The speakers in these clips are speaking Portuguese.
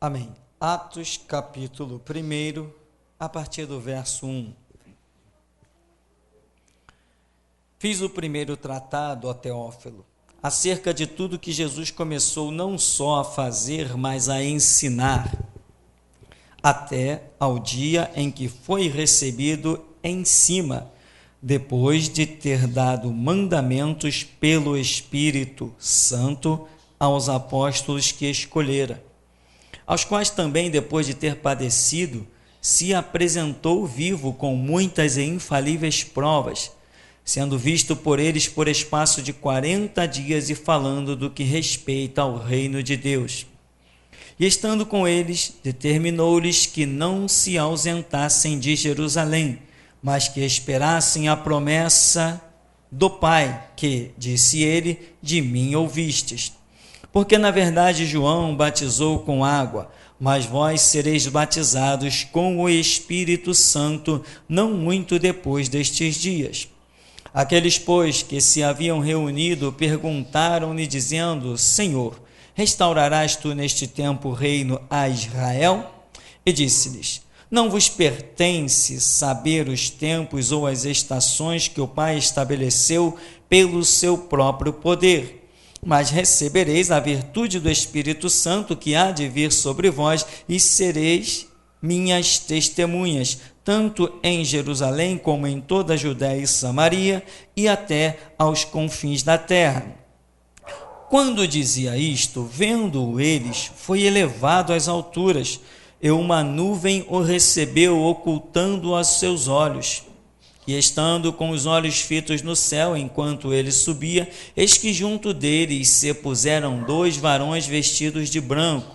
Amém. Atos capítulo 1, a partir do verso 1. Fiz o primeiro tratado, ó Teófilo, acerca de tudo que Jesus começou não só a fazer, mas a ensinar, até ao dia em que foi recebido em cima, depois de ter dado mandamentos pelo Espírito Santo aos apóstolos que escolhera, aos quais também, depois de ter padecido, se apresentou vivo com muitas e infalíveis provas, sendo visto por eles por espaço de 40 dias e falando do que respeita ao reino de Deus. E estando com eles, determinou-lhes que não se ausentassem de Jerusalém, mas que esperassem a promessa do Pai, que, disse ele, de mim ouvistes. Porque, na verdade, João batizou com água, mas vós sereis batizados com o Espírito Santo não muito depois destes dias. Aqueles, pois, que se haviam reunido, perguntaram-lhe, dizendo: Senhor, restaurarás tu neste tempo o reino a Israel? E disse-lhes: Não vos pertence saber os tempos ou as estações que o Pai estabeleceu pelo seu próprio poder, mas recebereis a virtude do Espírito Santo que há de vir sobre vós, e sereis minhas testemunhas, tanto em Jerusalém como em toda a Judéia e Samaria, e até aos confins da terra. Quando dizia isto, vendo-o eles, foi elevado às alturas, e uma nuvem o recebeu, ocultando aos seus olhos. E estando com os olhos fitos no céu, enquanto ele subia, eis que junto deles se puseram 2 varões vestidos de branco,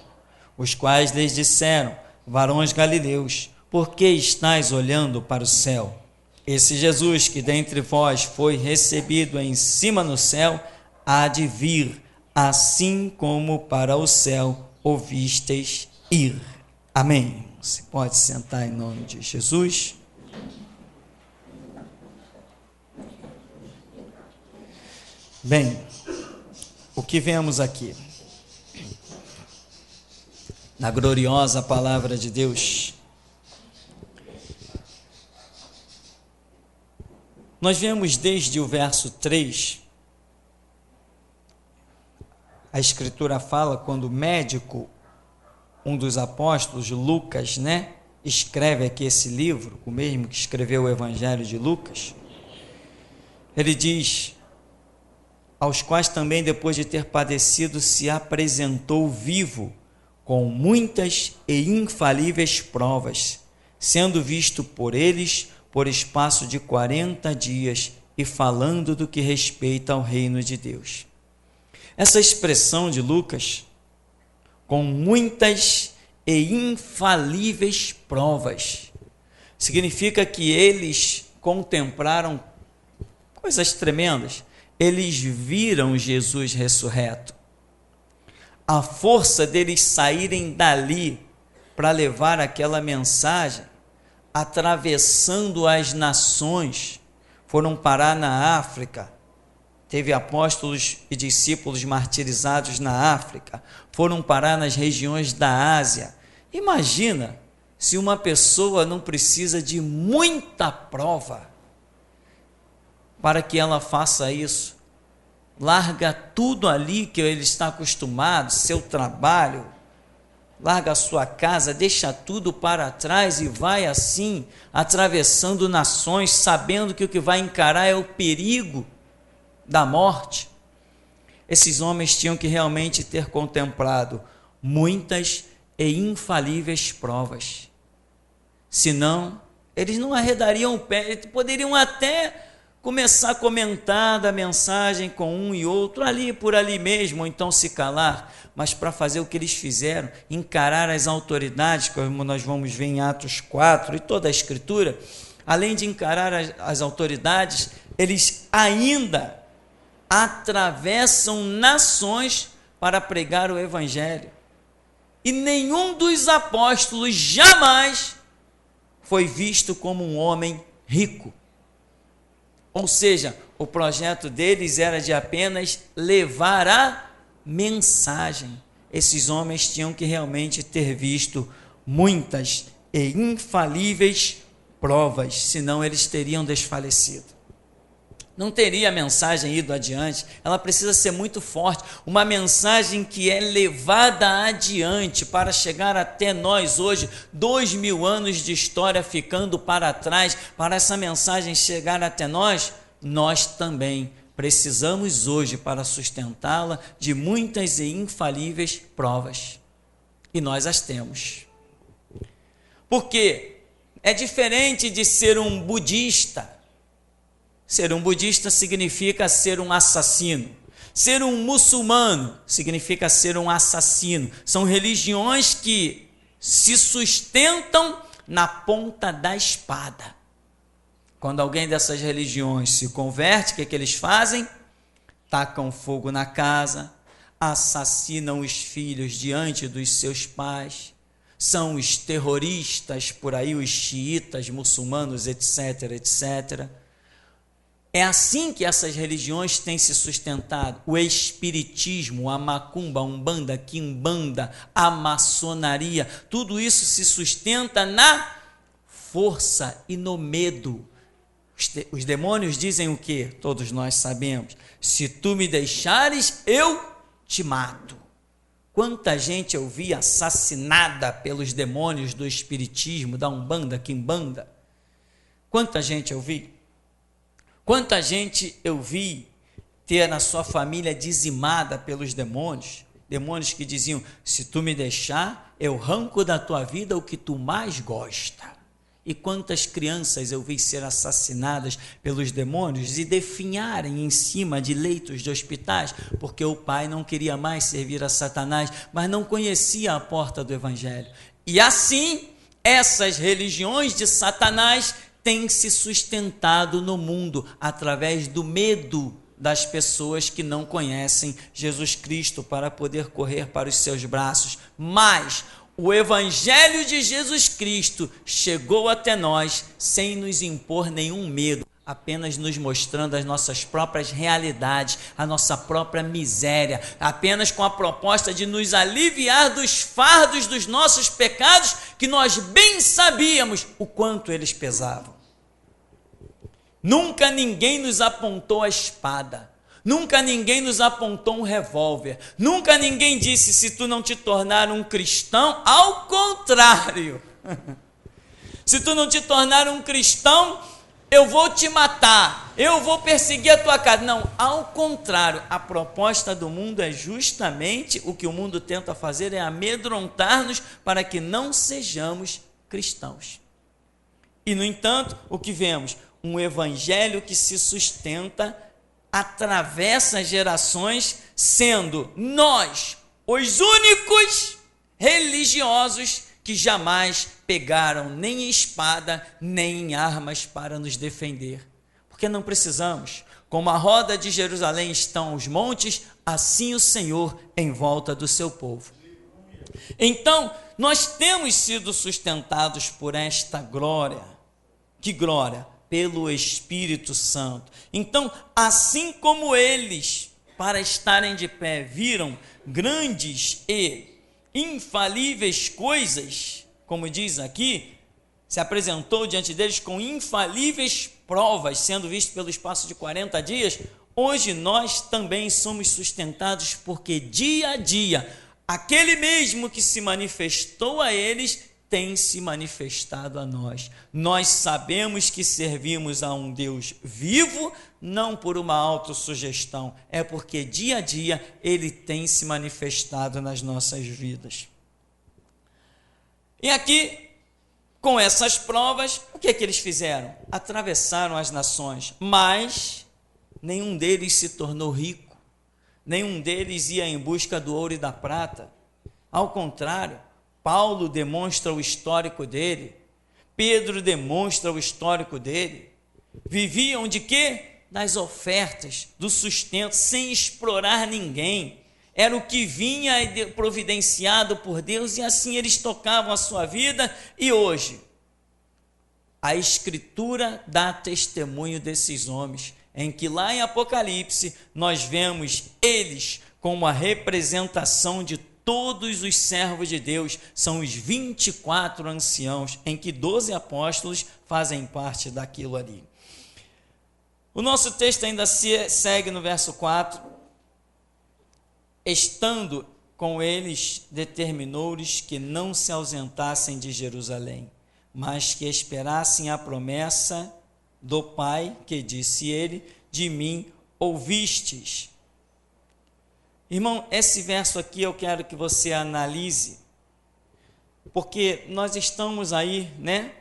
os quais lhes disseram: Varões galileus, por que estáis olhando para o céu? Esse Jesus que dentre vós foi recebido em cima no céu, há de vir, assim como para o céu o vistes ir. Amém. Você pode sentar em nome de Jesus. Bem, o que vemos aqui? Na gloriosa palavra de Deus, nós vemos desde o verso 3, a Escritura fala quando o médico, um dos apóstolos, Lucas, escreve aqui esse livro, o mesmo que escreveu o Evangelho de Lucas, ele diz: aos quais também, depois de ter padecido, se apresentou vivo, com muitas e infalíveis provas, sendo visto por eles por espaço de 40 dias e falando do que respeita ao reino de Deus. Essa expressão de Lucas, com muitas e infalíveis provas, significa que eles contemplaram coisas tremendas. Eles viram Jesus ressurreto. A força deles saírem dali para levar aquela mensagem, atravessando as nações, foram parar na África. Teve apóstolos e discípulos martirizados na África, foram parar nas regiões da Ásia. Imagina se uma pessoa não precisa de muita prova para que ela faça isso. Larga tudo ali que ele está acostumado, seu trabalho, larga a sua casa, deixa tudo para trás e vai assim, atravessando nações, sabendo que o que vai encarar é o perigo da morte. Esses homens tinham que realmente ter contemplado muitas e infalíveis provas. Senão, eles não arredariam o pé, poderiam até começar a comentar da mensagem com um e outro, ali por ali mesmo, ou então se calar, mas para fazer o que eles fizeram, encarar as autoridades, como nós vamos ver em Atos 4 e toda a Escritura, além de encarar as autoridades, eles ainda atravessam nações para pregar o Evangelho. E nenhum dos apóstolos jamais foi visto como um homem rico. Ou seja, o projeto deles era de apenas levar a mensagem. esses homens tinham que realmente ter visto muitas e infalíveis provas, senão eles teriam desfalecido. Não teria a mensagem ido adiante, ela precisa ser muito forte, uma mensagem que é levada adiante para chegar até nós hoje, 2000 anos de história ficando para trás, para essa mensagem chegar até nós também precisamos hoje para sustentá-la de muitas e infalíveis provas, e nós as temos. Porque é diferente de ser um budista. Ser um budista significa ser um assassino. Ser um muçulmano significa ser um assassino. São religiões que se sustentam na ponta da espada. Quando alguém dessas religiões se converte, o que eles fazem? Tacam fogo na casa, assassinam os filhos diante dos seus pais. São os terroristas por aí, os xiitas, muçulmanos, etc, etc. É assim que essas religiões têm se sustentado. O espiritismo, a macumba, a umbanda, a quimbanda, a maçonaria, tudo isso se sustenta na força e no medo. Os demônios dizem o que? Todos nós sabemos. Se tu me deixares, eu te mato. Quanta gente eu vi assassinada pelos demônios do espiritismo, da umbanda, quimbanda. Quanta gente eu vi. Quanta gente eu vi ter a sua família dizimada pelos demônios, demônios que diziam, se tu me deixar, eu arranco da tua vida o que tu mais gosta. E quantas crianças eu vi ser assassinadas pelos demônios e definharem em cima de leitos de hospitais, porque o pai não queria mais servir a Satanás, mas não conhecia a porta do Evangelho. E assim, essas religiões de Satanás têm se sustentado no mundo através do medo das pessoas que não conhecem Jesus Cristo para poder correr para os seus braços. Mas o Evangelho de Jesus Cristo chegou até nós sem nos impor nenhum medo, apenas nos mostrando as nossas próprias realidades, a nossa própria miséria, apenas com a proposta de nos aliviar dos fardos dos nossos pecados, que nós bem sabíamos o quanto eles pesavam. Nunca ninguém nos apontou a espada, nunca ninguém nos apontou um revólver, nunca ninguém disse, se tu não te tornar um cristão, ao contrário, se tu não te tornar um cristão, eu vou te matar, eu vou perseguir a tua casa. Não, ao contrário, a proposta do mundo é justamente o que o mundo tenta fazer, é amedrontar-nos para que não sejamos cristãos. E, no entanto, o que vemos? Um evangelho que se sustenta, atravessa gerações, sendo nós os únicos religiosos que jamais pegaram nem espada, nem armas para nos defender. Porque não precisamos. Como a roda de Jerusalém estão os montes, assim o Senhor em volta do seu povo. Então, nós temos sido sustentados por esta glória. Que glória? Pelo Espírito Santo. Então, assim como eles, para estarem de pé, viram grandes e infalíveis coisas, como diz aqui, se apresentou diante deles com infalíveis provas, sendo visto pelo espaço de 40 dias, hoje nós também somos sustentados, porque dia a dia, aquele mesmo que se manifestou a eles, tem se manifestado a nós. Nós sabemos que servimos a um Deus vivo, não por uma autossugestão, é porque dia a dia Ele tem se manifestado nas nossas vidas. E aqui, com essas provas, o que é que eles fizeram? Atravessaram as nações, mas nenhum deles se tornou rico, nenhum deles ia em busca do ouro e da prata. Ao contrário, Paulo demonstra o histórico dele, Pedro demonstra o histórico dele. Viviam de quê? Das ofertas, do sustento, sem explorar ninguém. Era o que vinha providenciado por Deus, e assim eles tocavam a sua vida. E hoje, a Escritura dá testemunho desses homens, em que lá em Apocalipse nós vemos eles como a representação de todos os servos de Deus, são os 24 anciãos, em que 12 apóstolos fazem parte daquilo ali. O nosso texto ainda segue no verso 4, estando com eles, determinou-lhes que não se ausentassem de Jerusalém, mas que esperassem a promessa do Pai, que disse ele, de mim ouvistes. Irmão, esse verso aqui eu quero que você analise, porque nós estamos aí, né?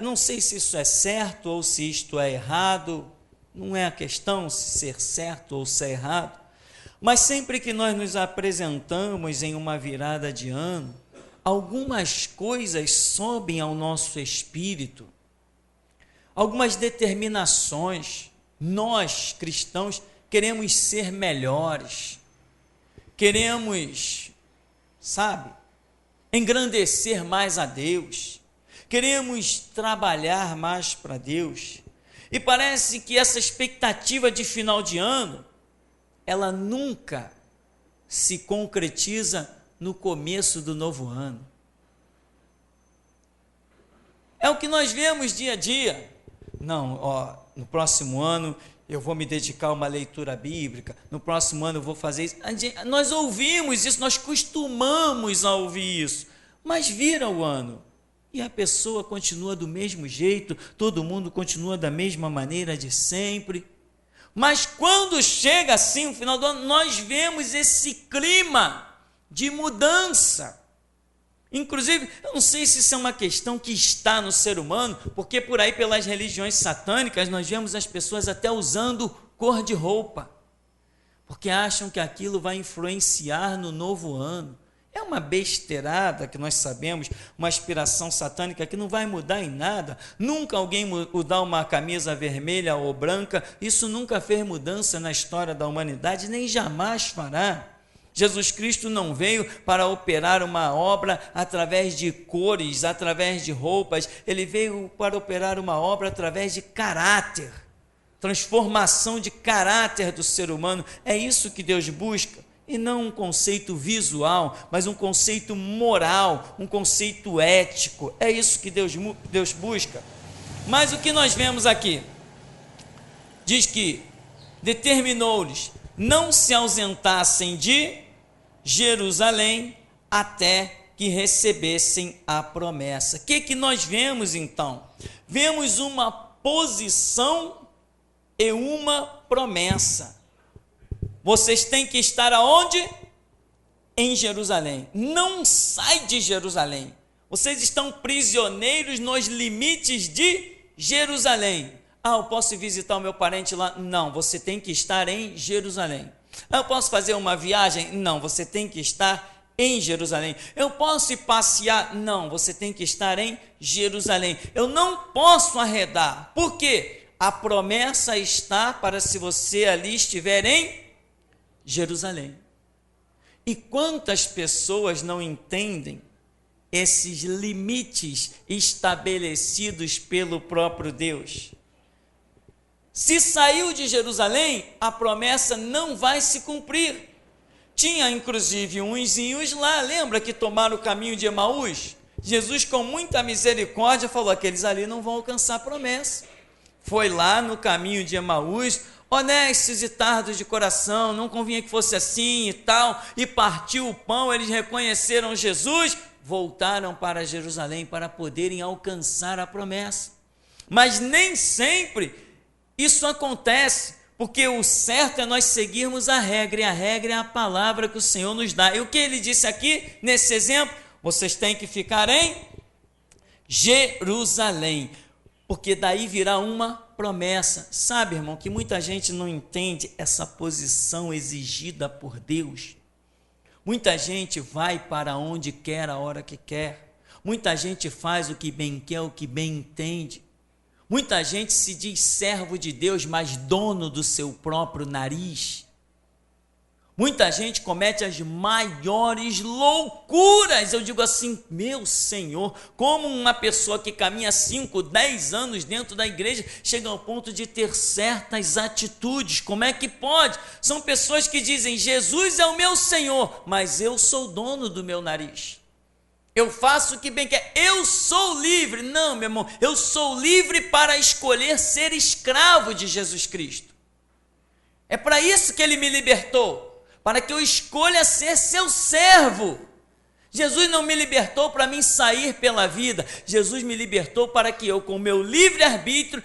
Não sei se isso é certo ou se isto é errado, não é a questão se ser certo ou ser errado, mas sempre que nós nos apresentamos em uma virada de ano, algumas coisas sobem ao nosso espírito, algumas determinações. Nós, cristãos, queremos ser melhores, queremos, engrandecer mais a Deus, queremos trabalhar mais para Deus, e parece que essa expectativa de final de ano, ela nunca se concretiza no começo do novo ano. É o que nós vemos dia a dia. Não, no próximo ano eu vou me dedicar a uma leitura bíblica, no próximo ano eu vou fazer isso. Nós ouvimos isso, nós costumamos a ouvir isso, mas vira o ano e a pessoa continua do mesmo jeito, todo mundo continua da mesma maneira de sempre. Mas quando chega assim o final do ano, nós vemos esse clima de mudança. Inclusive, eu não sei se isso é uma questão que está no ser humano, porque por aí pelas religiões satânicas nós vemos as pessoas até usando cor de roupa, porque acham que aquilo vai influenciar no novo ano. É uma besteirada que nós sabemos, uma aspiração satânica que não vai mudar em nada. Nunca alguém mudar uma camisa vermelha ou branca, isso nunca fez mudança na história da humanidade, nem jamais fará. Jesus Cristo não veio para operar uma obra através de cores, através de roupas, ele veio para operar uma obra através de caráter, transformação de caráter do ser humano. É isso que Deus busca. E não um conceito visual, mas um conceito moral, um conceito ético. É isso que Deus busca. Mas o que nós vemos aqui? Diz que determinou-lhes não se ausentassem de Jerusalém até que recebessem a promessa. O que nós vemos então? Vemos uma posição e uma promessa. Vocês têm que estar aonde? Em Jerusalém. Não sai de Jerusalém. Vocês estão prisioneiros nos limites de Jerusalém. Eu posso visitar o meu parente lá? Não, você tem que estar em Jerusalém. Eu posso fazer uma viagem? Não, você tem que estar em Jerusalém. Eu posso ir passear? Não, você tem que estar em Jerusalém. Eu não posso arredar. Por quê? A promessa está para se você ali estiver em Jerusalém. E quantas pessoas não entendem esses limites estabelecidos pelo próprio Deus? Se saiu de Jerusalém, a promessa não vai se cumprir. Tinha inclusive unzinhos lá, lembra que tomaram o caminho de Emaús? Jesus, com muita misericórdia, falou: aqueles ali não vão alcançar a promessa. Foi lá no caminho de Emaús, honestos e tardos de coração, não convinha que fosse assim e tal, e partiu o pão, eles reconheceram Jesus, voltaram para Jerusalém para poderem alcançar a promessa. Mas nem sempre isso acontece, porque o certo é nós seguirmos a regra, e a regra é a palavra que o Senhor nos dá. E o que ele disse aqui, nesse exemplo? Vocês têm que ficar em Jerusalém, porque daí virá uma promessa. Sabe, irmão, que muita gente não entende essa posição exigida por Deus. Muita gente vai para onde quer, a hora que quer. Muita gente faz o que bem quer, o que bem entende. Muita gente se diz servo de Deus, mas dono do seu próprio nariz. Muita gente comete as maiores loucuras. Eu digo assim, meu Senhor, como uma pessoa que caminha 5, 10 anos dentro da igreja chega ao ponto de ter certas atitudes? Como é que pode? São pessoas que dizem, Jesus é o meu Senhor, mas eu sou dono do meu nariz. Eu faço o que bem quer, eu sou livre. Não, meu irmão, eu sou livre para escolher ser escravo de Jesus Cristo. É para isso que ele me libertou, para que eu escolha ser seu servo. Jesus não me libertou para mim sair pela vida, Jesus me libertou para que eu, com meu livre-arbítrio,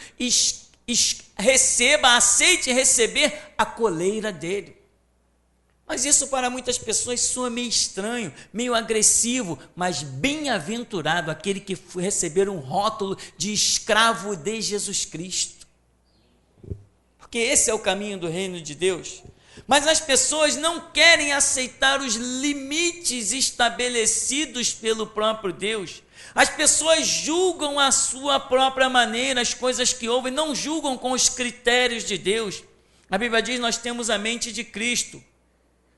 aceite receber a coleira dele. Mas isso para muitas pessoas soa meio estranho, meio agressivo, mas bem-aventurado aquele que receber um rótulo de escravo de Jesus Cristo. Porque esse é o caminho do reino de Deus. Mas as pessoas não querem aceitar os limites estabelecidos pelo próprio Deus. As pessoas julgam à sua própria maneira as coisas que ouvem, não julgam com os critérios de Deus. A Bíblia diz, nós temos a mente de Cristo.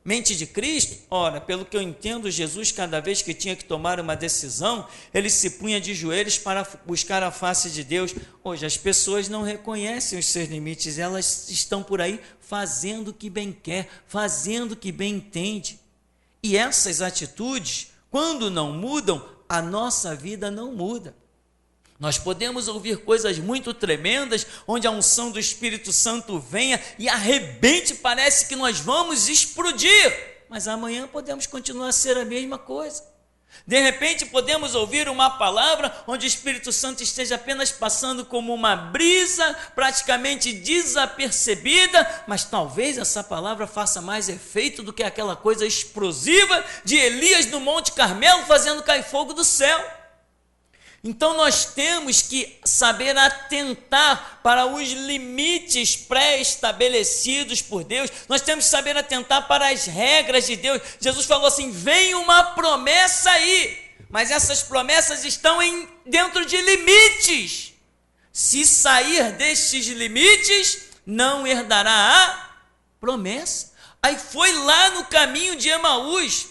Mente de Cristo? Ora, pelo que eu entendo, Jesus, cada vez que tinha que tomar uma decisão, ele se punha de joelhos para buscar a face de Deus. Hoje as pessoas não reconhecem os seus limites, elas estão por aí fazendo o que bem quer, fazendo o que bem entende. E essas atitudes, quando não mudam, a nossa vida não muda. Nós podemos ouvir coisas muito tremendas, onde a unção do Espírito Santo venha e arrebente, parece que nós vamos explodir, mas amanhã podemos continuar a ser a mesma coisa. De repente podemos ouvir uma palavra onde o Espírito Santo esteja apenas passando como uma brisa, praticamente desapercebida, mas talvez essa palavra faça mais efeito do que aquela coisa explosiva de Elias no Monte Carmelo fazendo cair fogo do céu. Então nós temos que saber atentar para os limites pré-estabelecidos por Deus, nós temos que saber atentar para as regras de Deus. Jesus falou assim, vem uma promessa aí, mas essas promessas estão dentro de limites. Se sair destes limites, não herdará a promessa. Aí foi lá no caminho de Emaús.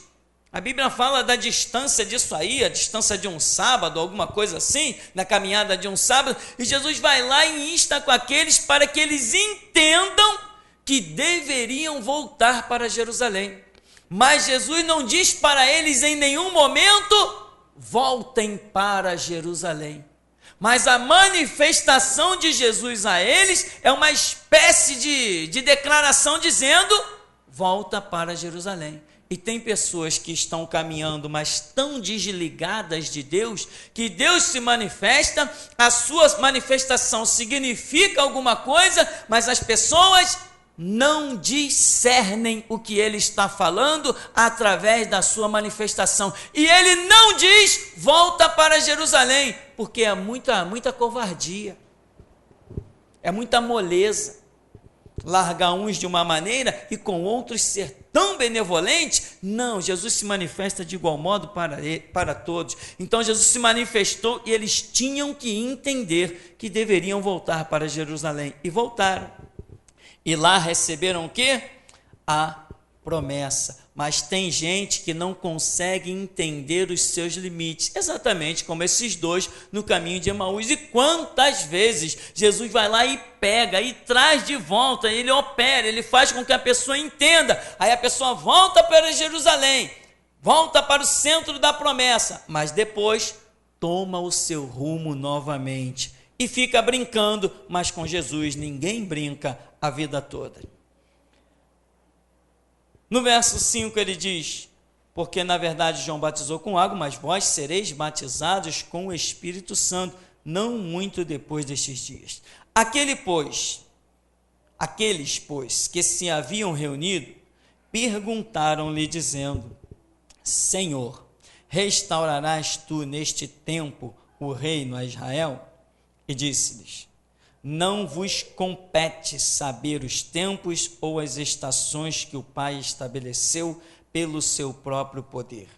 A Bíblia fala da distância disso aí, a distância de um sábado, alguma coisa assim, na caminhada de um sábado, e Jesus vai lá e insta com aqueles para que eles entendam que deveriam voltar para Jerusalém. Mas Jesus não diz para eles em nenhum momento, voltem para Jerusalém. Mas a manifestação de Jesus a eles é uma espécie de declaração dizendo, volta para Jerusalém. E tem pessoas que estão caminhando, mas tão desligadas de Deus, que Deus se manifesta, a sua manifestação significa alguma coisa, mas as pessoas não discernem o que ele está falando através da sua manifestação. E ele não diz, volta para Jerusalém, porque é muita covardia, é muita moleza. Largar uns de uma maneira e com outros ser tão benevolente? Não, Jesus se manifesta de igual modo para todos. Então Jesus se manifestou e eles tinham que entender que deveriam voltar para Jerusalém. E voltaram. E lá receberam o quê? A promessa. Mas tem gente que não consegue entender os seus limites, exatamente como esses dois no caminho de Emaús. E quantas vezes Jesus vai lá e pega e traz de volta, ele opera, ele faz com que a pessoa entenda, aí a pessoa volta para Jerusalém, volta para o centro da promessa, mas depois toma o seu rumo novamente e fica brincando, mas com Jesus ninguém brinca a vida toda. No verso 5 ele diz, porque na verdade João batizou com água, mas vós sereis batizados com o Espírito Santo, não muito depois destes dias. Aqueles, pois, que se haviam reunido, perguntaram-lhe dizendo, Senhor, restaurarás tu neste tempo o reino a Israel? E disse-lhes, não vos compete saber os tempos ou as estações que o Pai estabeleceu pelo seu próprio poder.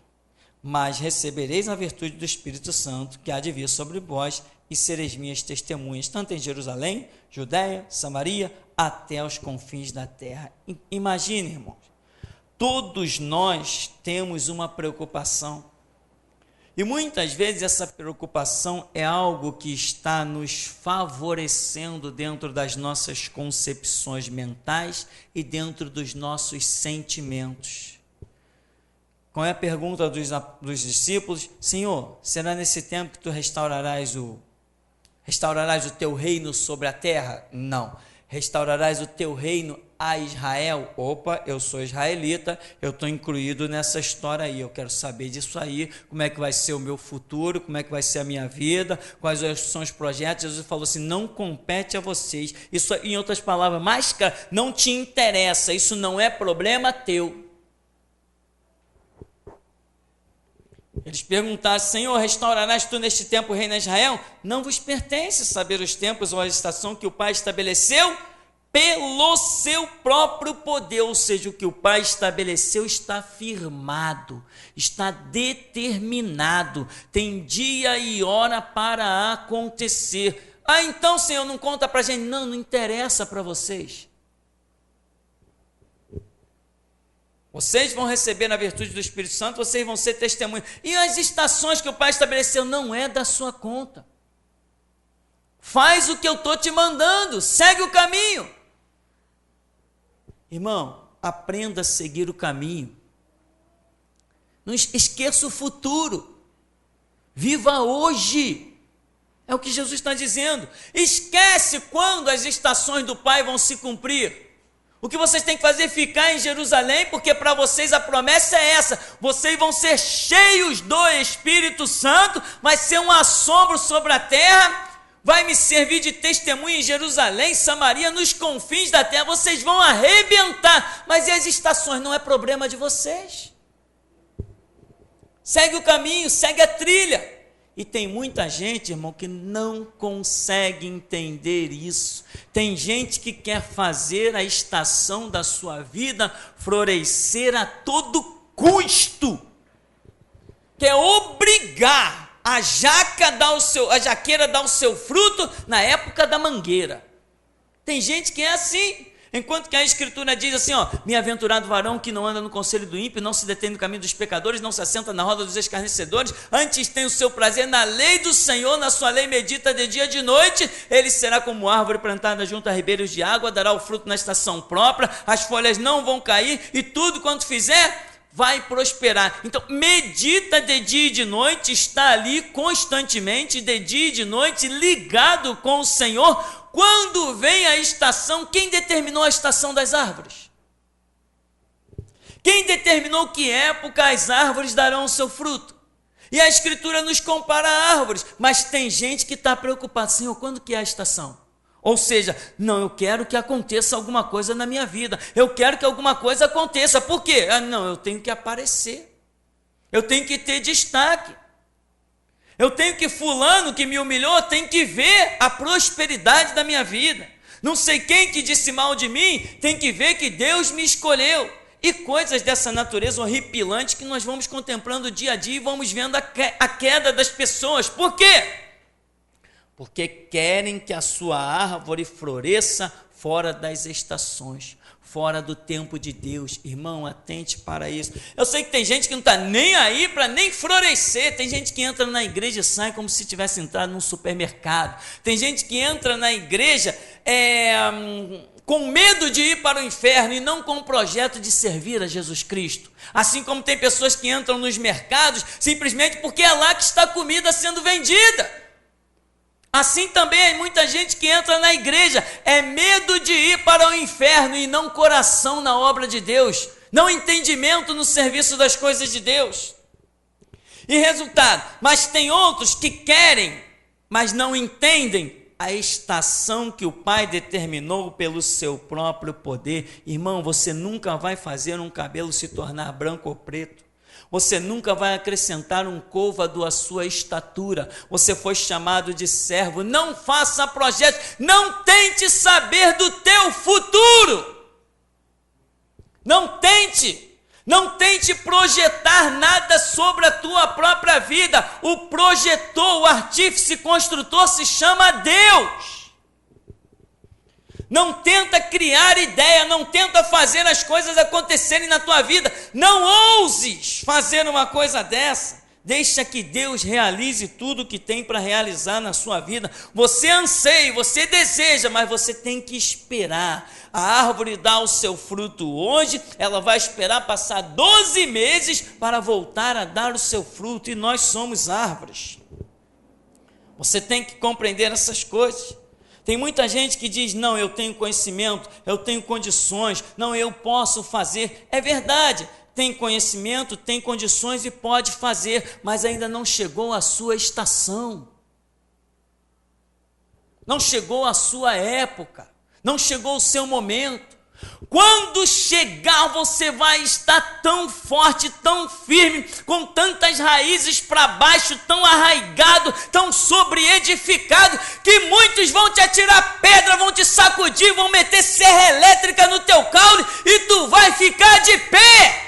Mas recebereis a virtude do Espírito Santo, que há de vir sobre vós, e sereis minhas testemunhas, tanto em Jerusalém, Judeia, Samaria, até os confins da terra. Imagine, irmãos, Todos nós temos uma preocupação. E muitas vezes essa preocupação é algo que está nos favorecendo dentro das nossas concepções mentais e dentro dos nossos sentimentos. Qual é a pergunta dos discípulos? Senhor, será nesse tempo que tu restaurarás o teu reino sobre a terra? Não. Restaurarás o teu reino a Israel? Opa, eu sou israelita, eu estou incluído nessa história aí, eu quero saber disso aí, como é que vai ser o meu futuro, como é que vai ser a minha vida, quais são os projetos. Jesus falou assim, não compete a vocês, isso em outras palavras, mas não te interessa, isso não é problema teu. Eles perguntaram, Senhor, restaurarás tu neste tempo o reino a Israel? Não vos pertence saber os tempos ou a estação que o Pai estabeleceu pelo seu próprio poder, ou seja, o que o Pai estabeleceu está firmado, está determinado, tem dia e hora para acontecer. Ah, então, Senhor, não conta para a gente. Não interessa para vocês. Vocês vão receber na virtude do Espírito Santo, vocês vão ser testemunhas. E as estações que o Pai estabeleceu não é da sua conta. Faz o que eu estou te mandando, segue o caminho. Irmão, aprenda a seguir o caminho. Não esqueça o futuro. Viva hoje. É o que Jesus está dizendo. Esquece quando as estações do Pai vão se cumprir. O que vocês têm que fazer é ficar em Jerusalém, porque para vocês a promessa é essa. Vocês vão ser cheios do Espírito Santo, vai ser um assombro sobre a terra, vai me servir de testemunha em Jerusalém, Samaria, nos confins da terra. Vocês vão arrebentar, mas e as estações? Não é problema de vocês. Segue o caminho, segue a trilha. E tem muita gente, irmão, que não consegue entender isso. Tem gente que quer fazer a estação da sua vida florescer a todo custo. Quer obrigar a jaqueira dar o seu fruto na época da mangueira. Tem gente que é assim. Enquanto que a Escritura diz assim, bem-aventurado varão que não anda no conselho do ímpio, não se detém no caminho dos pecadores, não se assenta na roda dos escarnecedores, antes tem o seu prazer na lei do Senhor, na sua lei medita de dia e de noite, ele será como árvore plantada junto a ribeiros de água, dará o fruto na estação própria, as folhas não vão cair, e tudo quanto fizer vai prosperar. Então, medita de dia e de noite, está ali constantemente, de dia e de noite, ligado com o Senhor. Quando vem a estação, quem determinou a estação das árvores? Quem determinou que época as árvores darão o seu fruto? E a Escritura nos compara a árvores, mas tem gente que está preocupada, Senhor, quando que é a estação? Ou seja, não, eu quero que aconteça alguma coisa na minha vida, eu quero que alguma coisa aconteça, por quê? Não, eu tenho que aparecer, eu tenho que ter destaque. Eu tenho que fulano que me humilhou, tem que ver a prosperidade da minha vida. Não sei quem que disse mal de mim, tem que ver que Deus me escolheu. E coisas dessa natureza horripilante que nós vamos contemplando dia a dia e vamos vendo a queda das pessoas. Por quê? Porque querem que a sua árvore floresça fora das estações, fora do tempo de Deus. Irmão, atente para isso. Eu sei que tem gente que não está nem aí para nem florescer. Tem gente que entra na igreja e sai como se tivesse entrado num supermercado. Tem gente que entra na igreja com medo de ir para o inferno e não com o projeto de servir a Jesus Cristo. Assim como tem pessoas que entram nos mercados simplesmente porque é lá que está a comida sendo vendida. Assim também é muita gente que entra na igreja, é medo de ir para o inferno e não coração na obra de Deus, não entendimento no serviço das coisas de Deus. E resultado, mas tem outros que querem, mas não entendem a estação que o Pai determinou pelo seu próprio poder. Irmão, você nunca vai fazer um cabelo se tornar branco ou preto. Você nunca vai acrescentar um côvado à sua estatura. Você foi chamado de servo. Não faça projetos. Não tente saber do teu futuro. Não tente projetar nada sobre a tua própria vida. O projetor, o artífice construtor se chama Deus. Não tenta criar ideia, não tenta fazer as coisas acontecerem na tua vida. Não ouses fazer uma coisa dessa. Deixa que Deus realize tudo o que tem para realizar na sua vida. Você anseia, você deseja, mas você tem que esperar. A árvore dá o seu fruto hoje, ela vai esperar passar 12 meses para voltar a dar o seu fruto, e nós somos árvores. Você tem que compreender essas coisas. Tem muita gente que diz, não, eu tenho conhecimento, eu tenho condições, não, eu posso fazer. É verdade, tem conhecimento, tem condições e pode fazer, mas ainda não chegou a sua estação. Não chegou a sua época, não chegou o seu momento. Quando chegar, você vai estar tão forte, tão firme, com tantas raízes para baixo, tão arraigado, tão sobreedificado, que muitos vão te atirar pedra, vão te sacudir, vão meter serra elétrica no teu caule, e tu vai ficar de pé.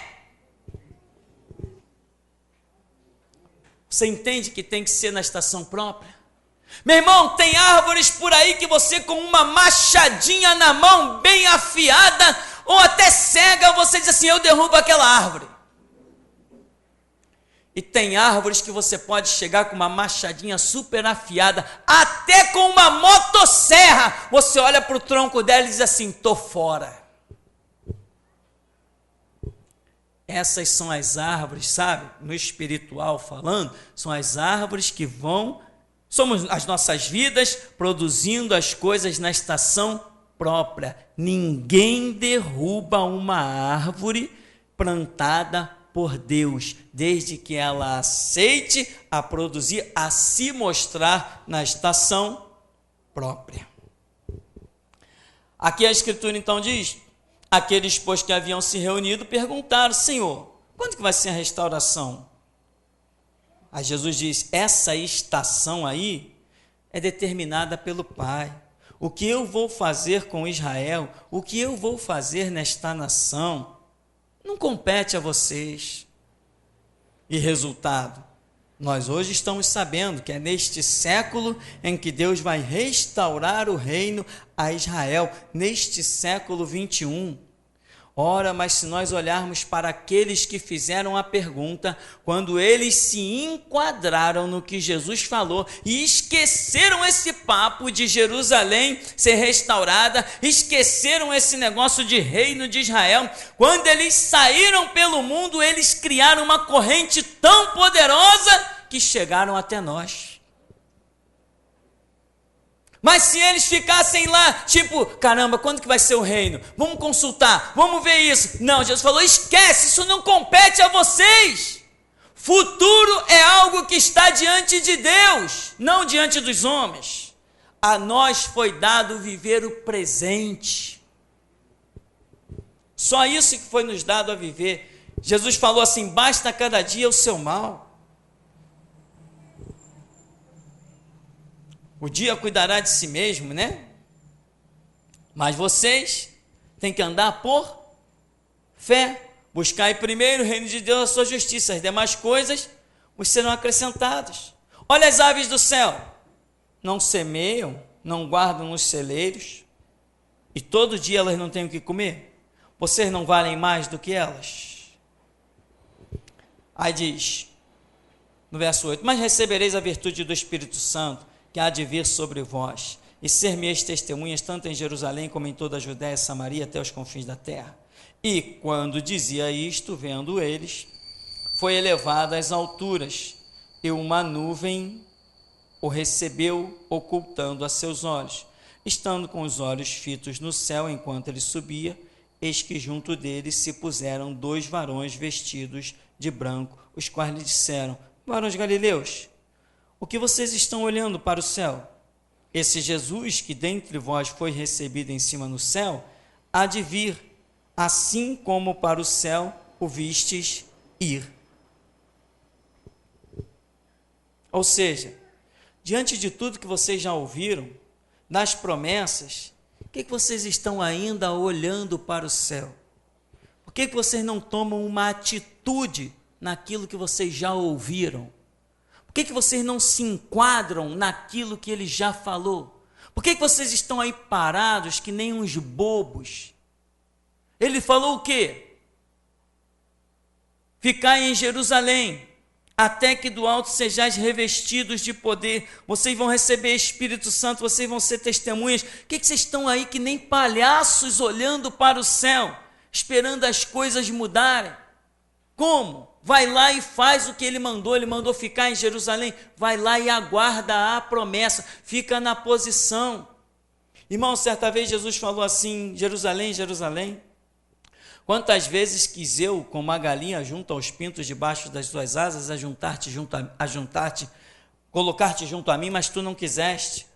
Você entende que tem que ser na estação própria? Meu irmão, tem árvores por aí que você, com uma machadinha na mão, bem afiada, ou até cega, você diz assim, eu derrubo aquela árvore. E tem árvores que você pode chegar com uma machadinha super afiada, até com uma motosserra, você olha para o tronco dela e diz assim, estou fora. Essas são as árvores, sabe, no espiritual falando, são as árvores que somos as nossas vidas produzindo as coisas na estação própria. Ninguém derruba uma árvore plantada por Deus, desde que ela aceite a produzir, a se mostrar na estação própria. Aqui a Escritura então diz, aqueles, pois, que haviam se reunido, perguntaram, Senhor, quando que vai ser a restauração? Aí Jesus diz, essa estação aí é determinada pelo Pai. O que eu vou fazer com Israel, o que eu vou fazer nesta nação, não compete a vocês. E resultado, nós hoje estamos sabendo que é neste século em que Deus vai restaurar o reino a Israel, neste século 21. Ora, mas se nós olharmos para aqueles que fizeram a pergunta, quando eles se enquadraram no que Jesus falou e esqueceram esse papo de Jerusalém ser restaurada, esqueceram esse negócio de reino de Israel, quando eles saíram pelo mundo, eles criaram uma corrente tão poderosa que chegaram até nós. Mas se eles ficassem lá, tipo, caramba, quando que vai ser o reino? Vamos consultar, vamos ver isso. Não, Jesus falou, esquece, isso não compete a vocês. Futuro é algo que está diante de Deus, não diante dos homens. A nós foi dado viver o presente. Só isso que foi nos dado a viver. Jesus falou assim, basta cada dia o seu mal. O dia cuidará de si mesmo, né? Mas vocês têm que andar por fé. Buscai primeiro o reino de Deus, a sua justiça. As demais coisas vos serão acrescentadas. Olha as aves do céu. Não semeiam, não guardam nos celeiros. E todo dia elas não têm o que comer. Vocês não valem mais do que elas. Aí diz, no verso 8, mas recebereis a virtude do Espírito Santo, que há de vir sobre vós, e ser-me-eis testemunhas, tanto em Jerusalém como em toda a Judéia e Samaria, até os confins da terra. E quando dizia isto, vendo eles, foi elevado às alturas, e uma nuvem o recebeu, ocultando a seus olhos. Estando com os olhos fitos no céu, enquanto ele subia, eis que junto dele se puseram 2 varões vestidos de branco, os quais lhe disseram, varões galileus, o que vocês estão olhando para o céu? Esse Jesus que dentre vós foi recebido em cima no céu, há de vir, assim como para o céu o vistes ir. Ou seja, diante de tudo que vocês já ouviram, das promessas, por que vocês estão ainda olhando para o céu? Por que vocês não tomam uma atitude naquilo que vocês já ouviram? Por que vocês não se enquadram naquilo que ele já falou? Por que vocês estão aí parados que nem uns bobos? Ele falou o quê? Ficai em Jerusalém, até que do alto sejais revestidos de poder. Vocês vão receber Espírito Santo, vocês vão ser testemunhas. Por que vocês estão aí que nem palhaços olhando para o céu, esperando as coisas mudarem? Como? Vai lá e faz o que ele mandou ficar em Jerusalém. Vai lá e aguarda a promessa, fica na posição. Irmão, certa vez Jesus falou assim: Jerusalém, Jerusalém, quantas vezes quis eu, como a galinha junto aos pintos debaixo das suas asas, colocar-te junto a mim, mas tu não quiseste.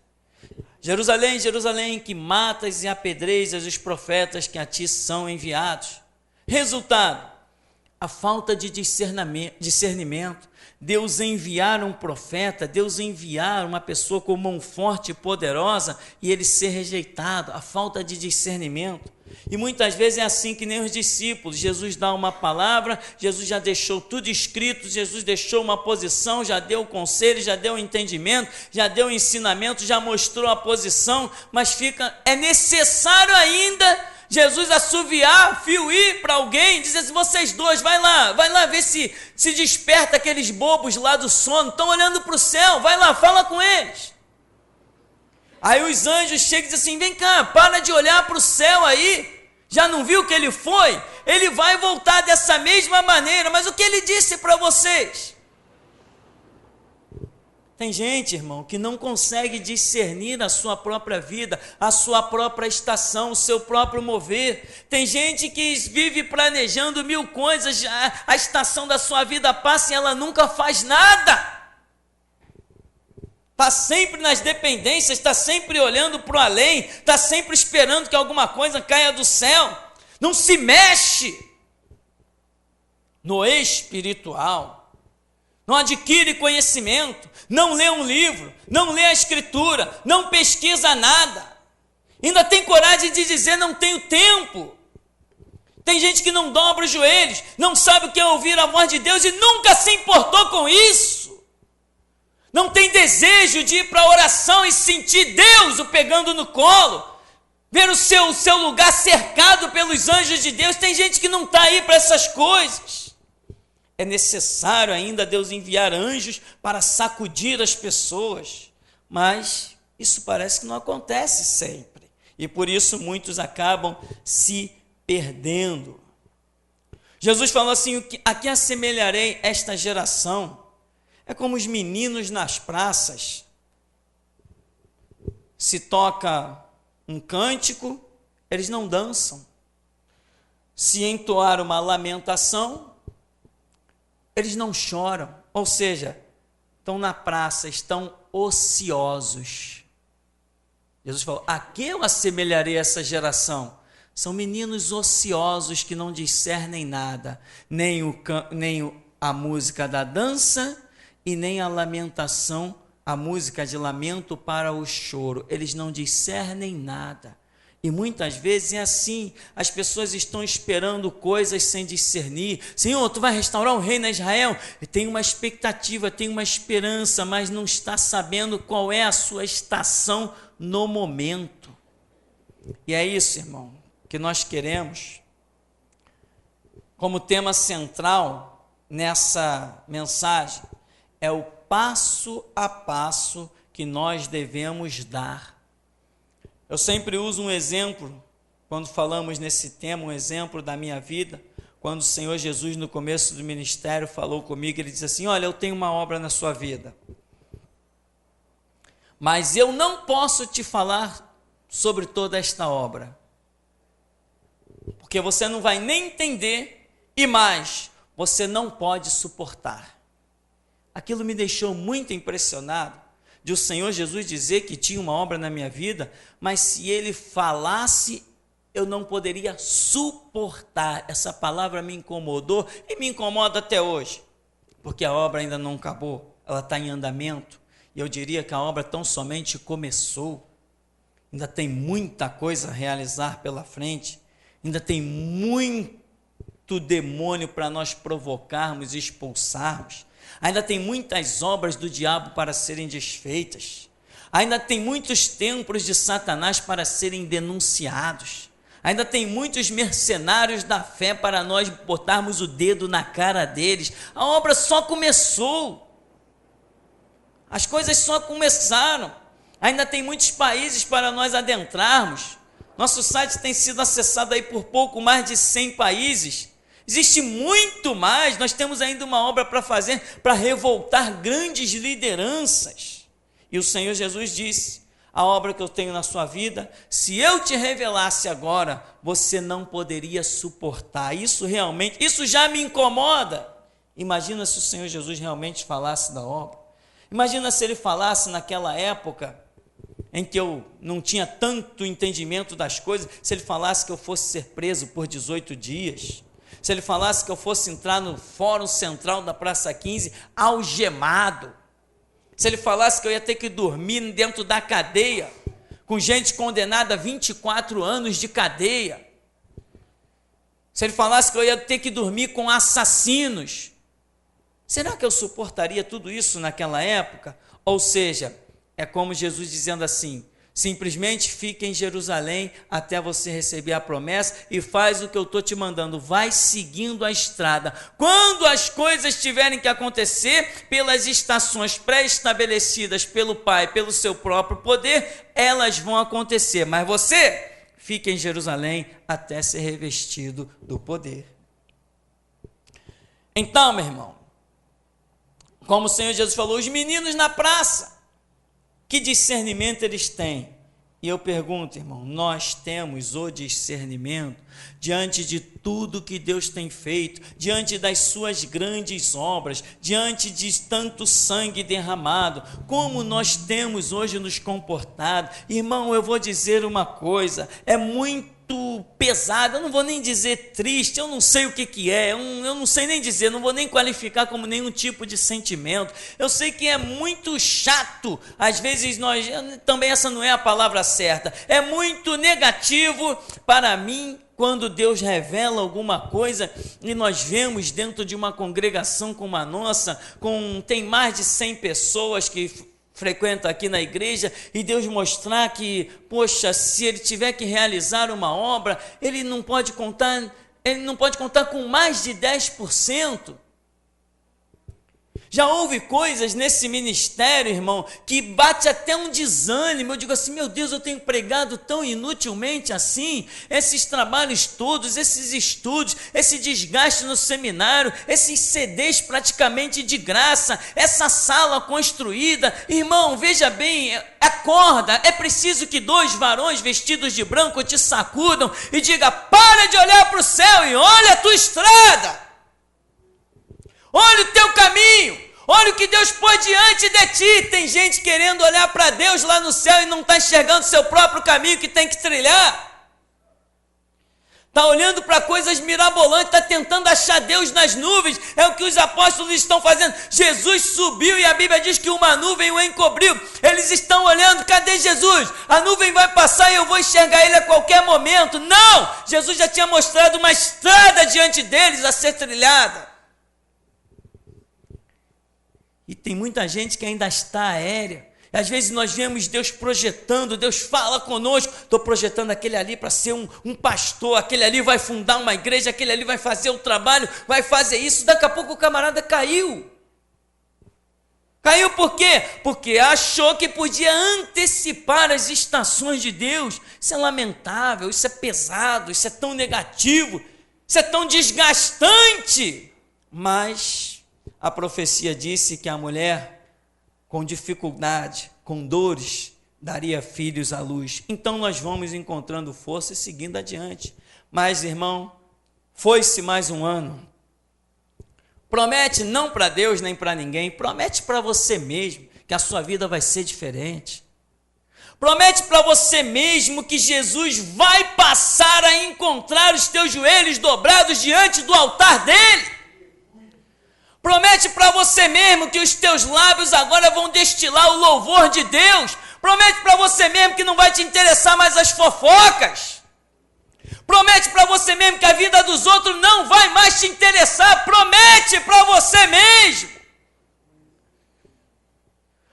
Jerusalém, Jerusalém, que matas e apedrejas os profetas que a ti são enviados. Resultado: a falta de discernimento. Deus enviar um profeta, Deus enviar uma pessoa com mão forte e poderosa e ele ser rejeitado, a falta de discernimento. E muitas vezes é assim que nem os discípulos. Jesus dá uma palavra, Jesus já deixou tudo escrito, Jesus deixou uma posição, já deu conselho, já deu entendimento, já deu ensinamento, já mostrou a posição, mas é necessário ainda Jesus assoviar, fio-ir para alguém, dizer assim: vocês dois, vai lá ver se desperta aqueles bobos lá do sono, estão olhando para o céu, vai lá, fala com eles. Aí os anjos chegam e dizem assim: vem cá, para de olhar para o céu aí, já não viu que ele foi? Ele vai voltar dessa mesma maneira, mas o que ele disse para vocês? Tem gente, irmão, que não consegue discernir a sua própria vida, a sua própria estação, o seu próprio mover. Tem gente que vive planejando mil coisas, a estação da sua vida passa e ela nunca faz nada. Está sempre nas dependências, está sempre olhando para o além, está sempre esperando que alguma coisa caia do céu. Não se mexe no espiritual. Não adquire conhecimento, não lê um livro, não lê a escritura, não pesquisa nada. Ainda tem coragem de dizer: não tenho tempo. Tem gente que não dobra os joelhos, não sabe o que é ouvir a voz de Deus e nunca se importou com isso. Não tem desejo de ir para a oração e sentir Deus o pegando no colo, ver o seu lugar cercado pelos anjos de Deus. Tem gente que não está aí para essas coisas. É necessário ainda Deus enviar anjos para sacudir as pessoas, mas isso parece que não acontece sempre, e por isso muitos acabam se perdendo. Jesus falou assim: a que assemelharei esta geração? É como os meninos nas praças. Se toca um cântico, eles não dançam. Se entoar uma lamentação, eles não choram, ou seja, estão na praça, estão ociosos. Jesus falou: a que eu assemelharei essa geração? São meninos ociosos que não discernem nada, nem a música da dança e nem a lamentação, a música de lamento para o choro. Eles não discernem nada. E muitas vezes é assim, as pessoas estão esperando coisas sem discernir. Senhor, tu vai restaurar o reino de Israel? Tem uma expectativa, tem uma esperança, mas não está sabendo qual é a sua estação no momento. E é isso, irmão, que nós queremos como tema central nessa mensagem, é o passo a passo que nós devemos dar. Eu sempre uso um exemplo, quando falamos nesse tema, um exemplo da minha vida, quando o Senhor Jesus, no começo do ministério, falou comigo, ele disse assim: olha, eu tenho uma obra na sua vida, mas eu não posso te falar sobre toda esta obra, porque você não vai nem entender, e mais, você não pode suportar. Aquilo me deixou muito impressionado, de o Senhor Jesus dizer que tinha uma obra na minha vida, mas se ele falasse, eu não poderia suportar. Essa palavra me incomodou e me incomoda até hoje, porque a obra ainda não acabou, ela está em andamento, e eu diria que a obra tão somente começou. Ainda tem muita coisa a realizar pela frente, ainda tem muito demônio para nós provocarmos e expulsarmos. Ainda tem muitas obras do diabo para serem desfeitas. Ainda tem muitos templos de Satanás para serem denunciados. Ainda tem muitos mercenários da fé para nós botarmos o dedo na cara deles. A obra só começou. As coisas só começaram. Ainda tem muitos países para nós adentrarmos. Nosso site tem sido acessado aí por pouco mais de 100 países. Existe muito mais. Nós temos ainda uma obra para fazer, para revoltar grandes lideranças. E o Senhor Jesus disse: a obra que eu tenho na sua vida, se eu te revelasse agora, você não poderia suportar. Isso já me incomoda. Imagina se o Senhor Jesus realmente falasse da obra. Imagina se ele falasse naquela época em que eu não tinha tanto entendimento das coisas, se ele falasse que eu fosse ser preso por 18 dias, se ele falasse que eu fosse entrar no fórum central da Praça 15 algemado, se ele falasse que eu ia ter que dormir dentro da cadeia, com gente condenada a 24 anos de cadeia, se ele falasse que eu ia ter que dormir com assassinos, será que eu suportaria tudo isso naquela época? Ou seja, é como Jesus dizendo assim: simplesmente fica em Jerusalém até você receber a promessa e faz o que eu estou te mandando, vai seguindo a estrada. Quando as coisas tiverem que acontecer pelas estações pré-estabelecidas pelo Pai, pelo seu próprio poder, elas vão acontecer, mas você fica em Jerusalém até ser revestido do poder. Então, meu irmão, como o Senhor Jesus falou, os meninos na praça, que discernimento eles têm? E eu pergunto, irmão, nós temos o discernimento diante de tudo que Deus tem feito, diante das suas grandes obras, diante de tanto sangue derramado, como nós temos hoje nos comportado? Irmão, eu vou dizer uma coisa, é muito pesado, eu não vou nem dizer triste, eu não sei o que é, eu não sei nem dizer, não vou nem qualificar como nenhum tipo de sentimento. Eu sei que é muito chato, às vezes também essa não é a palavra certa, é muito negativo para mim quando Deus revela alguma coisa e nós vemos dentro de uma congregação como a nossa, tem mais de 100 pessoas que frequenta aqui na igreja, e Deus mostrar que, poxa, se ele tiver que realizar uma obra, ele não pode contar com mais de 10%. Já houve coisas nesse ministério, irmão, que bate até um desânimo. Eu digo assim: meu Deus, eu tenho pregado tão inutilmente assim, esses trabalhos todos, esses estudos, esse desgaste no seminário, esses CDs praticamente de graça, essa sala construída. Irmão, veja bem, acorda, é preciso que 2 varões vestidos de branco te sacudam e diga: para de olhar para o céu e olha a tua estrada. Olha o teu caminho, olha o que Deus pôs diante de ti. Tem gente querendo olhar para Deus lá no céu e não está enxergando o seu próprio caminho que tem que trilhar. Está olhando para coisas mirabolantes, está tentando achar Deus nas nuvens. É o que os apóstolos estão fazendo. Jesus subiu e a Bíblia diz que uma nuvem o encobriu. Eles estão olhando: cadê Jesus? A nuvem vai passar e eu vou enxergar ele a qualquer momento. Não! Jesus já tinha mostrado uma estrada diante deles a ser trilhada. E tem muita gente que ainda está aérea. Às vezes nós vemos Deus projetando, Deus fala conosco: estou projetando aquele ali para ser um pastor, aquele ali vai fundar uma igreja, aquele ali vai fazer o trabalho, vai fazer isso. Daqui a pouco o camarada caiu. Caiu por quê? Porque achou que podia antecipar as estações de Deus. Isso é lamentável, isso é pesado, isso é tão negativo, isso é tão desgastante. Mas a profecia disse que a mulher, com dificuldade, com dores, daria filhos à luz. Então nós vamos encontrando força e seguindo adiante. Mas, irmão, foi-se mais um ano. Promete não para Deus nem para ninguém, promete para você mesmo que a sua vida vai ser diferente. Promete para você mesmo que Jesus vai passar a encontrar os teus joelhos dobrados diante do altar dele. Promete para você mesmo que os teus lábios agora vão destilar o louvor de Deus. Promete para você mesmo que não vai te interessar mais as fofocas. Promete para você mesmo que a vida dos outros não vai mais te interessar. Promete para você mesmo.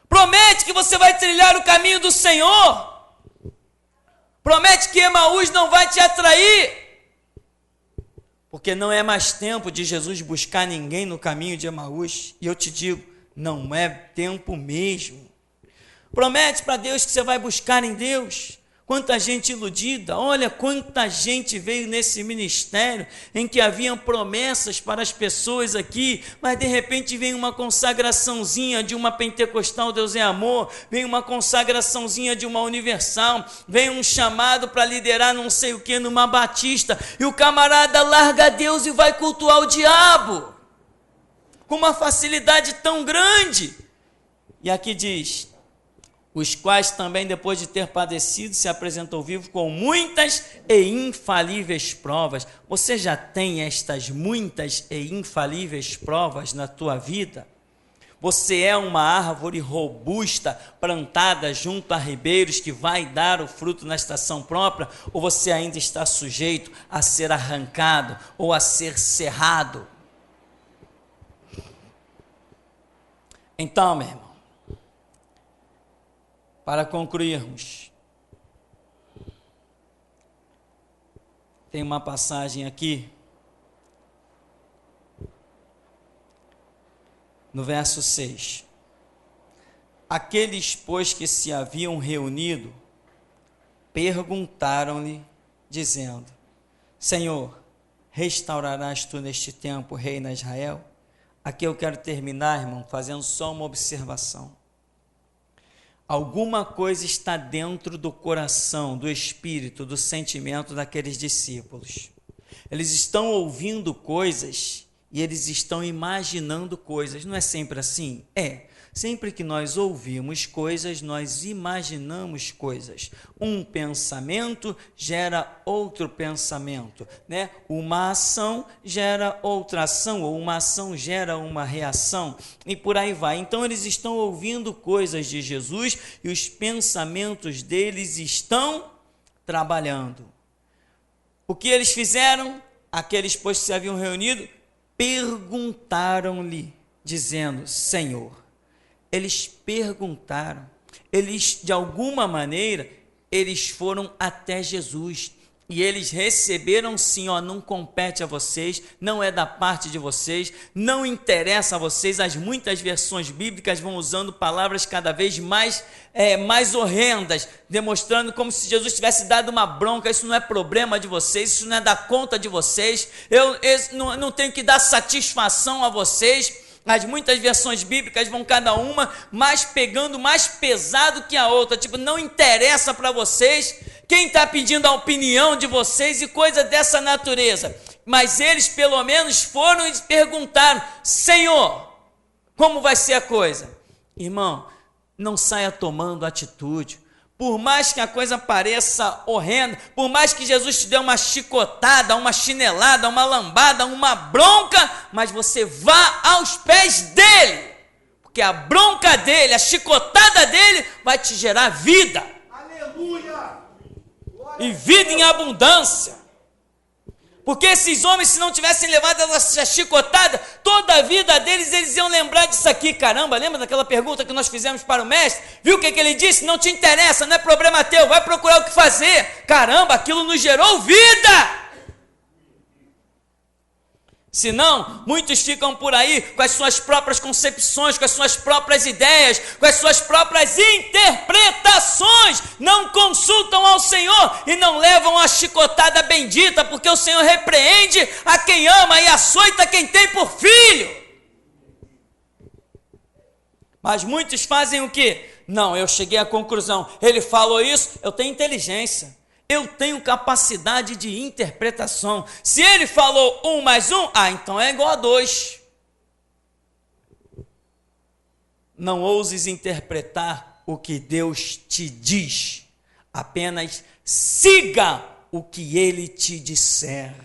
Promete que você vai trilhar o caminho do Senhor. Promete que Emaús não vai te atrair. Porque não é mais tempo de Jesus buscar ninguém no caminho de Emaús. E eu te digo, não é tempo mesmo. Promete para Deus que você vai buscar em Deus. Quanta gente iludida, olha quanta gente veio nesse ministério em que haviam promessas para as pessoas aqui, mas de repente vem uma consagraçãozinha de uma pentecostal, Deus é amor, vem uma consagraçãozinha de uma universal, vem um chamado para liderar não sei o que numa batista, e o camarada larga Deus e vai cultuar o diabo, com uma facilidade tão grande. E aqui diz: os quais também, depois de ter padecido, se apresentou vivo com muitas e infalíveis provas. Você já tem estas muitas e infalíveis provas na tua vida? Você é uma árvore robusta, plantada junto a ribeiros, que vai dar o fruto na estação própria? Ou você ainda está sujeito a ser arrancado ou a ser cerrado? Então, meu irmão, para concluirmos, tem uma passagem aqui, no verso 6. Aqueles, pois, que se haviam reunido, perguntaram-lhe, dizendo: Senhor, restaurarás tu neste tempo o reino a Israel? Aqui eu quero terminar, irmão, fazendo só uma observação. Alguma coisa está dentro do coração, do espírito, do sentimento daqueles discípulos. Eles estão ouvindo coisas e eles estão imaginando coisas. Não é sempre assim? É. Sempre que nós ouvimos coisas, nós imaginamos coisas. Um pensamento gera outro pensamento, né? Uma ação gera outra ação, ou uma ação gera uma reação, e por aí vai. Então eles estão ouvindo coisas de Jesus e os pensamentos deles estão trabalhando. O que eles fizeram? Aqueles, pois, que se haviam reunido, perguntaram-lhe, dizendo: Senhor. Eles perguntaram, eles, de alguma maneira, eles foram até Jesus, e eles receberam sim, não compete a vocês, não é da parte de vocês, não interessa a vocês. As muitas versões bíblicas vão usando palavras cada vez mais horrendas, demonstrando como se Jesus tivesse dado uma bronca. Isso não é problema de vocês, isso não é da conta de vocês, eu não tenho que dar satisfação a vocês. As muitas versões bíblicas vão cada uma mais pegando mais pesado que a outra, tipo, não interessa para vocês quem está pedindo a opinião de vocês e coisa dessa natureza. Mas eles pelo menos foram e perguntaram: Senhor, como vai ser a coisa? Irmão, não saia tomando atitude. Por mais que a coisa pareça horrenda, por mais que Jesus te dê uma chicotada, uma chinelada, uma lambada, uma bronca, mas você vá aos pés dele, porque a bronca dele, a chicotada dele vai te gerar vida. Aleluia! E vida em abundância. Porque esses homens, se não tivessem levado essa chicotada, toda a vida deles, eles iam lembrar disso aqui. Caramba, lembra daquela pergunta que nós fizemos para o mestre? Viu o que ele disse? Não te interessa, não é problema teu, vai procurar o que fazer. Caramba, aquilo nos gerou vida. Senão, muitos ficam por aí com as suas próprias concepções, com as suas próprias ideias, com as suas próprias interpretações, não consultam ao Senhor e não levam a chicotada bendita, porque o Senhor repreende a quem ama e açoita quem tem por filho. Mas muitos fazem o quê? Não, eu cheguei à conclusão, ele falou isso, eu tenho inteligência. Eu tenho capacidade de interpretação. Se ele falou 1 mais 1, então é igual a 2. Não ouses interpretar o que Deus te diz. Apenas siga o que ele te disser.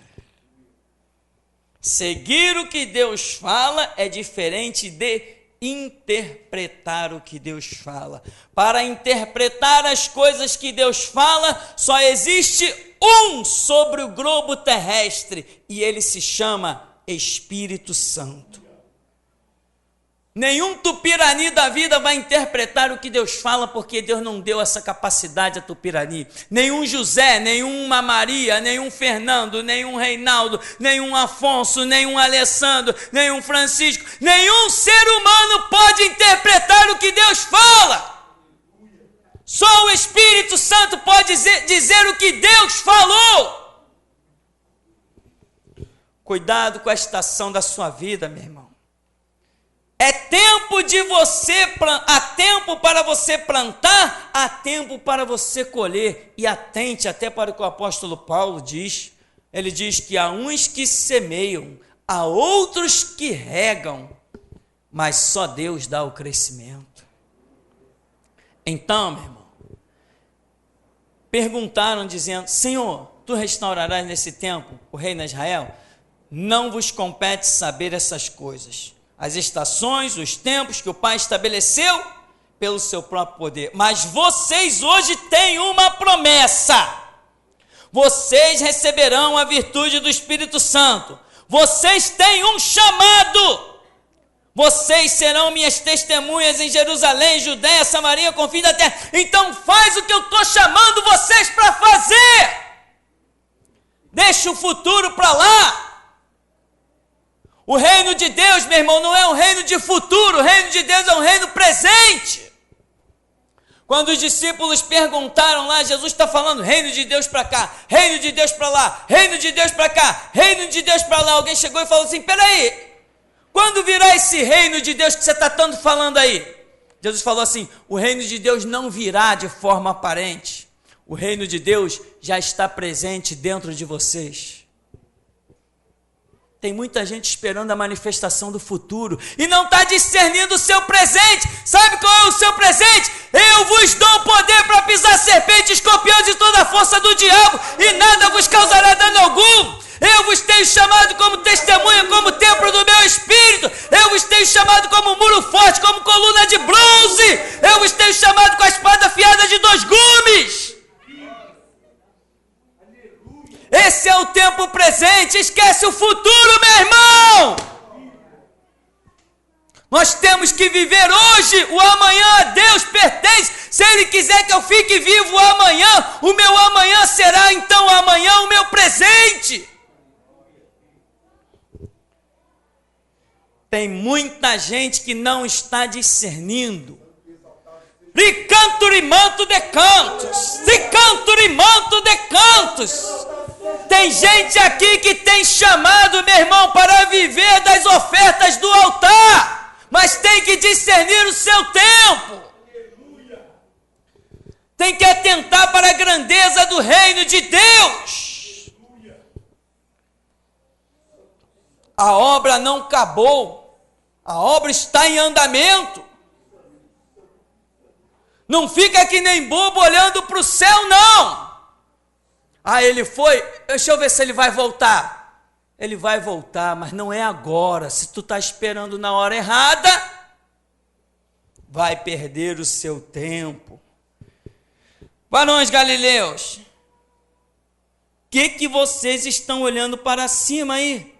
Seguir o que Deus fala é diferente de interpretar o que Deus fala. Para interpretar as coisas que Deus fala, só existe um sobre o globo terrestre, e ele se chama Espírito Santo. Nenhum Tupirani da vida vai interpretar o que Deus fala, porque Deus não deu essa capacidade a Tupirani. Nenhum José, nenhuma Maria, nenhum Fernando, nenhum Reinaldo, nenhum Afonso, nenhum Alessandro, nenhum Francisco, nenhum ser humano pode interpretar o que Deus fala. Só o Espírito Santo pode dizer o que Deus falou. Cuidado com a estação da sua vida, meu irmão. É tempo de há tempo para você plantar, há tempo para você colher. E atente até para o que o apóstolo Paulo diz. Ele diz que há uns que semeiam, há outros que regam, mas só Deus dá o crescimento. Então, meu irmão, perguntaram dizendo: Senhor, tu restaurarás nesse tempo o reino de Israel? Não vos compete saber essas coisas, as estações, os tempos que o Pai estabeleceu pelo seu próprio poder. Mas vocês hoje têm uma promessa. Vocês receberão a virtude do Espírito Santo. Vocês têm um chamado. Vocês serão minhas testemunhas em Jerusalém, Judéia, Samaria, confim da terra. Então faz o que eu estou chamando vocês para fazer. Deixa o futuro para lá. O reino de Deus, meu irmão, não é um reino de futuro, o reino de Deus é um reino presente. Quando os discípulos perguntaram lá, Jesus está falando reino de Deus para cá, reino de Deus para lá, reino de Deus para cá, reino de Deus para lá. Alguém chegou e falou assim: peraí, quando virá esse reino de Deus que você está tanto falando aí? Jesus falou assim: o reino de Deus não virá de forma aparente, o reino de Deus já está presente dentro de vocês. Tem muita gente esperando a manifestação do futuro e não está discernindo o seu presente. Sabe qual é o seu presente? Eu vos dou poder para pisar serpentes, escorpiões e toda a força do diabo, e nada vos causará dano algum. Eu vos tenho chamado como testemunha, como templo do meu Espírito. Eu vos tenho chamado como muro forte, como coluna de bronze. Eu vos tenho chamado com a espada afiada de 2 gumes. Esse é o tempo presente, esquece o futuro, meu irmão. Nós temos que viver hoje, o amanhã a Deus pertence. Se Ele quiser que eu fique vivo amanhã, o meu amanhã será então amanhã o meu presente. Tem muita gente que não está discernindo. Ricanturimanto de cantos, ricanturimanto de cantos. Tem gente aqui que tem chamado, meu irmão, para viver das ofertas do altar, mas tem que discernir o seu tempo. Tem que atentar para a grandeza do reino de Deus. A obra não acabou, a obra está em andamento. Não fica que nem bobo olhando para o céu, não. Ah, ele foi, deixa eu ver se ele vai voltar. Ele vai voltar, mas não é agora. Se tu está esperando na hora errada, vai perder o seu tempo. Varões galileus, que vocês estão olhando para cima aí?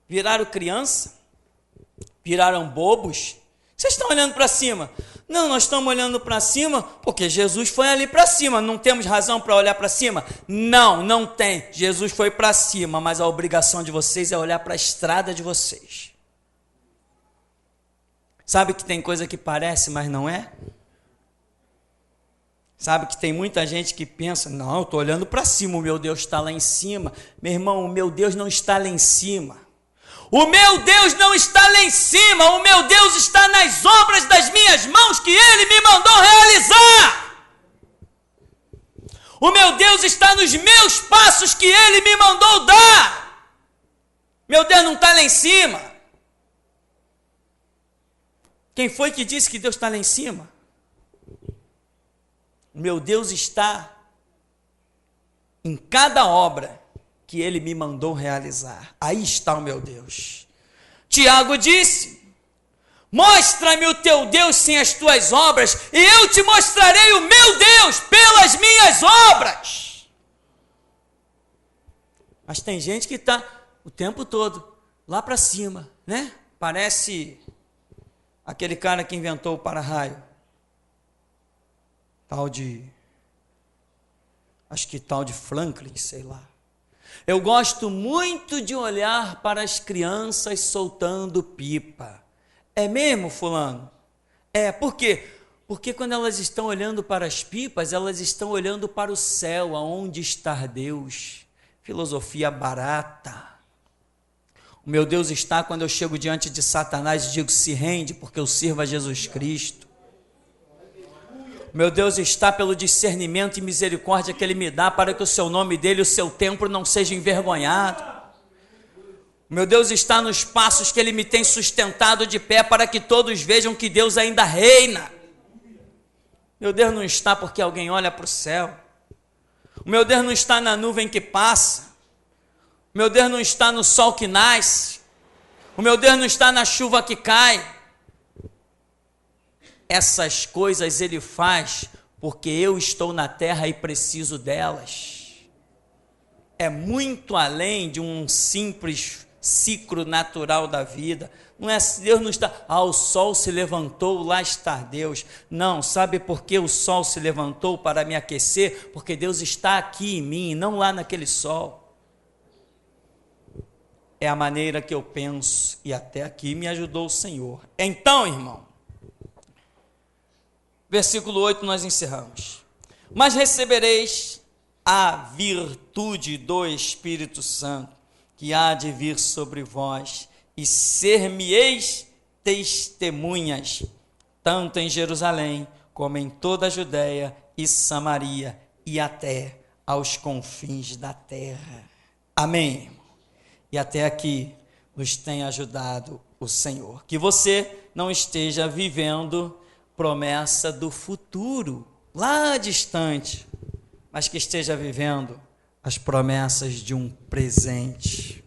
Viraram criança? Viraram bobos? Vocês estão olhando para cima? Não, nós estamos olhando para cima porque Jesus foi ali para cima. Não temos razão para olhar para cima? Não, não tem. Jesus foi para cima, mas a obrigação de vocês é olhar para a estrada de vocês. Sabe que tem coisa que parece, mas não é? Sabe que tem muita gente que pensa: não, eu estou olhando para cima, o meu Deus está lá em cima. Meu irmão, o meu Deus não está lá em cima. O meu Deus não está lá em cima, o meu Deus está nas obras das minhas mãos que Ele me mandou realizar. O meu Deus está nos meus passos que Ele me mandou dar. Meu Deus não está lá em cima. Quem foi que disse que Deus está lá em cima? O meu Deus está em cada obra que Ele me mandou realizar. Aí está o meu Deus. Tiago disse: mostra-me o teu Deus sem as tuas obras, e eu te mostrarei o meu Deus pelas minhas obras. Mas tem gente que está o tempo todo lá para cima, né? Parece aquele cara que inventou o para-raio, acho que tal de Franklin, sei lá. Eu gosto muito de olhar para as crianças soltando pipa. É mesmo, fulano? Por quê? Porque quando elas estão olhando para as pipas, elas estão olhando para o céu, aonde está Deus. Filosofia barata. O meu Deus está quando eu chego diante de Satanás e digo, se rende, porque eu sirvo a Jesus Cristo. O meu Deus está pelo discernimento e misericórdia que Ele me dá para que o seu nome dele, o seu templo não seja envergonhado. O meu Deus está nos passos que Ele me tem sustentado de pé para que todos vejam que Deus ainda reina. Meu Deus não está porque alguém olha para o céu. O meu Deus não está na nuvem que passa. O meu Deus não está no sol que nasce. O meu Deus não está na chuva que cai. Essas coisas Ele faz porque eu estou na terra e preciso delas. É muito além de um simples ciclo natural da vida. Não é, Deus não está, o sol se levantou, lá está Deus. Não, sabe por que o sol se levantou para me aquecer? Porque Deus está aqui em mim, não lá naquele sol. É a maneira que eu penso, e até aqui me ajudou o Senhor. Então, irmão, versículo 8 nós encerramos. Mas recebereis a virtude do Espírito Santo, que há de vir sobre vós, e ser-me-eis testemunhas, tanto em Jerusalém, como em toda a Judéia e Samaria, e até aos confins da terra. Amém. E até aqui nos tem ajudado o Senhor. Que você não esteja vivendo promessa do futuro, lá distante, mas que esteja vivendo as promessas de um presente.